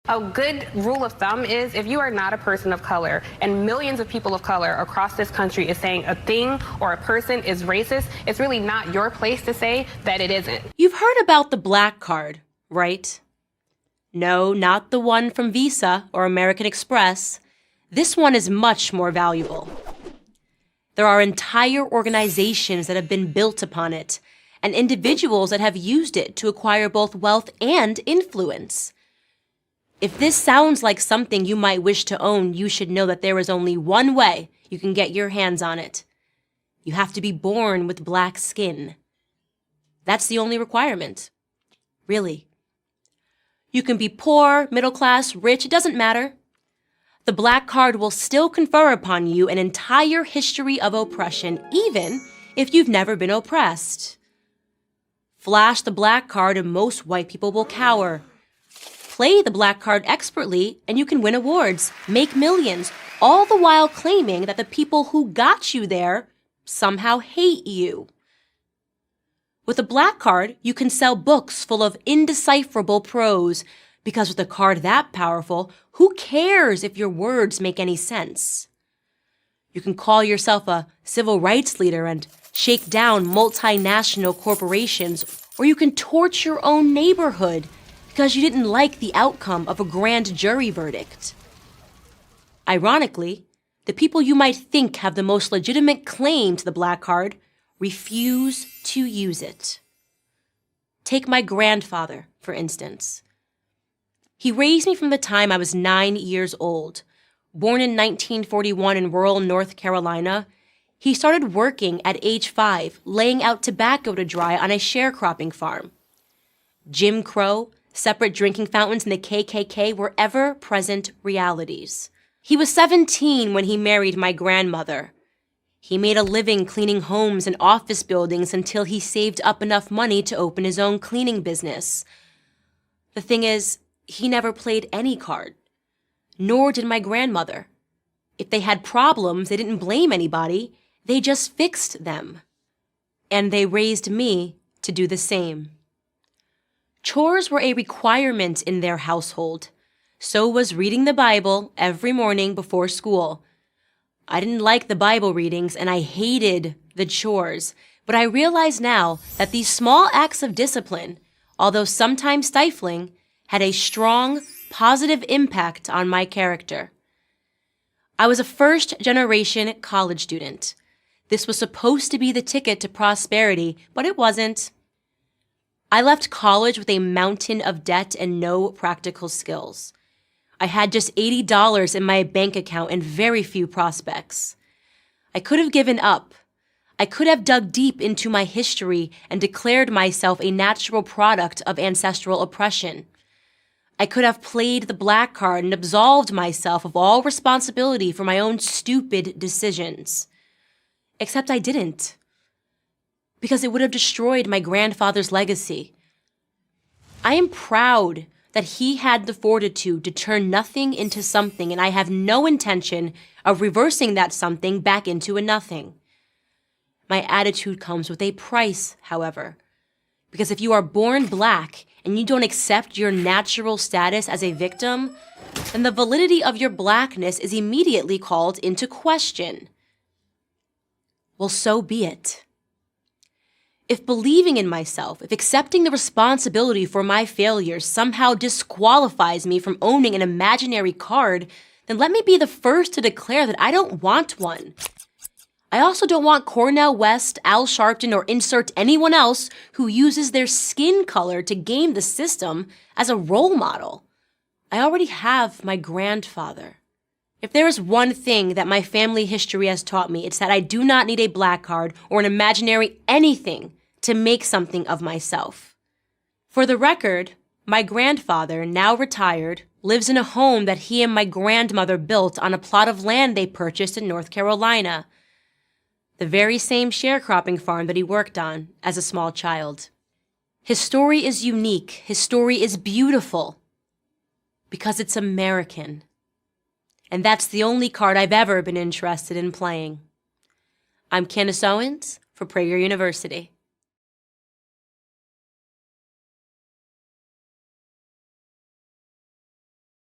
A good rule of thumb is if you are not a person of color and millions of people of color across this country is saying a thing or a person is racist, it's really not your place to say that it isn't. You've heard about the Black Card, right? No, not the one from Visa or American Express. This one is much more valuable. There are entire organizations that have been built upon it, and individuals that have used it to acquire both wealth and influence. If this sounds like something you might wish to own, you should know that there is only one way you can get your hands on it. You have to be born with black skin. That's the only requirement. Really. You can be poor, middle class, rich, it doesn't matter. The Black Card will still confer upon you an entire history of oppression, even if you've never been oppressed. Flash the Black Card and most white people will cower. Play the Black Card expertly and you can win awards, make millions, all the while claiming that the people who got you there somehow hate you. With a Black Card, you can sell books full of indecipherable prose, because with a card that powerful, who cares if your words make any sense? You can call yourself a civil rights leader and shake down multinational corporations, or you can torch your own neighborhood because you didn't like the outcome of a grand jury verdict. Ironically, the people you might think have the most legitimate claim to the Black Card refuse to use it. Take my grandfather, for instance. He raised me from the time I was 9 years old. Born in 1941 in rural North Carolina, he started working at age 5, laying out tobacco to dry on a sharecropping farm. Jim Crow, separate drinking fountains, and the KKK were ever-present realities. He was 17 when he married my grandmother. He made a living cleaning homes and office buildings until he saved up enough money to open his own cleaning business. The thing is, he never played any card. Nor did my grandmother. If they had problems, they didn't blame anybody. They just fixed them. And they raised me to do the same. Chores were a requirement in their household. So was reading the Bible every morning before school. I didn't like the Bible readings and I hated the chores, but I realize now that these small acts of discipline, although sometimes stifling, had a strong, positive impact on my character. I was a first-generation college student. This was supposed to be the ticket to prosperity, but it wasn't. I left college with a mountain of debt and no practical skills. I had just $80 in my bank account and very few prospects. I could have given up. I could have dug deep into my history and declared myself a natural product of ancestral oppression. I could have played the Black Card and absolved myself of all responsibility for my own stupid decisions. Except I didn't. Because it would have destroyed my grandfather's legacy. I am proud that he had the fortitude to turn nothing into something, and I have no intention of reversing that something back into a nothing. My attitude comes with a price, however, because if you are born black and you don't accept your natural status as a victim, then the validity of your blackness is immediately called into question. Well, so be it. If believing in myself, if accepting the responsibility for my failures somehow disqualifies me from owning an imaginary card, then let me be the first to declare that I don't want one. I also don't want Cornel West, Al Sharpton, or insert anyone else who uses their skin color to game the system as a role model. I already have my grandfather. If there is one thing that my family history has taught me, it's that I do not need a Black Card or an imaginary anything to make something of myself. For the record, my grandfather, now retired, lives in a home that he and my grandmother built on a plot of land they purchased in North Carolina, the very same sharecropping farm that he worked on as a small child. His story is unique. His story is beautiful because it's American. And that's the only card I've ever been interested in playing. I'm Candace Owens for Prager University.